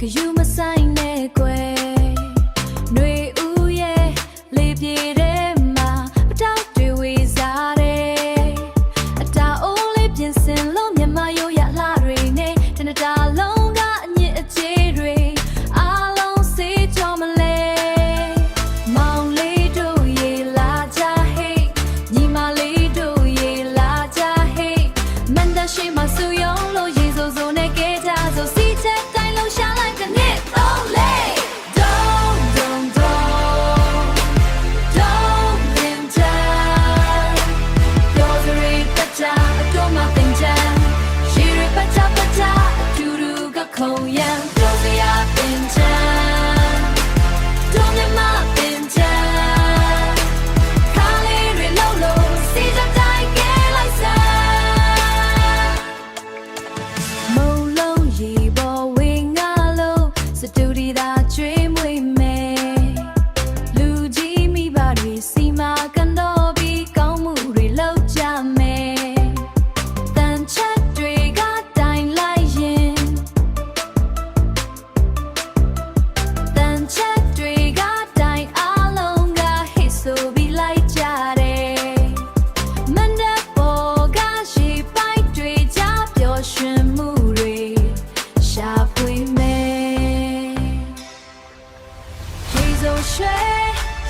you my sign နဲ့ကွယ်ຫນွေဦးရဲ့လေပြေထဲမှာပတောက်တွေဝေစားတယ်အတာအိုးလေးပြင်ဆင်လို့မြမရိုးရလှတွေနဲ့တနတာလုံးကအညစ်အကြေးတွေအားလုံးစေးကြောမလဲမောင်လေးတို့ရေလာကြဟိတ်ညီမလေးတို့ရေလာကြဟိတ်မန္တရှိမဆူယုံလို့ရေစိုးစိုးနဲ့ကဲကြဆိုစီချက်တိုင်းလုံးရှာလိုက်တဲ့နေ့သုံးလေး không gian đâu gì à bên chân đâu nhớ mà bên chân khá lý rồi lâu lâu xí ra tay ghé lại xa màu lâu gì bỏ quê ngã lâu sẽ tiêu đi ta chơi mùi mê lưu chỉ mi bà đi xí mà cần đó bị cao mũ rồi lâu cha mê tàn chết rồi gắt đành lại yên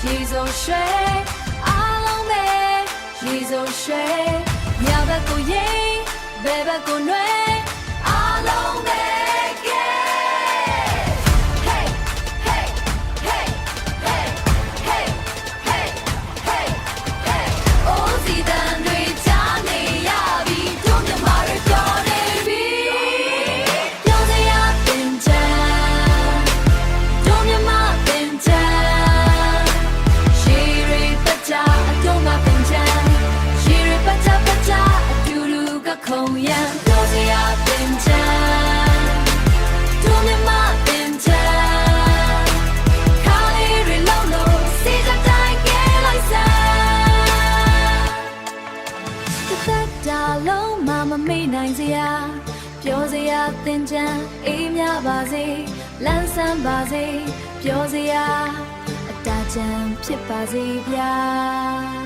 ရေစုံရွှေအားလုံးပဲရေစုံရွှေညဘက်ကိုရိမ်ဘယ်ဘက်ကိုနွယ်အားလုံးပဲ Hey hey hey hey hey hey hey hey အိုးစီတန်တွေချားနေရပြီတို့မြမတွေပြောနေပြီပြောစရာပင်ချမ်းတို့မြမပင်ချမ်းkhông gian đâu gì à bên chân đâu nhớ mà bên chân khá lý rồi lâu lâu xí ra tay ghé lại xa tất cả lâu mà mê này gì àပြောgì à bên chân im nhá bà gì lan san bà gìပြောgì à ta chẳng biết bà gì bia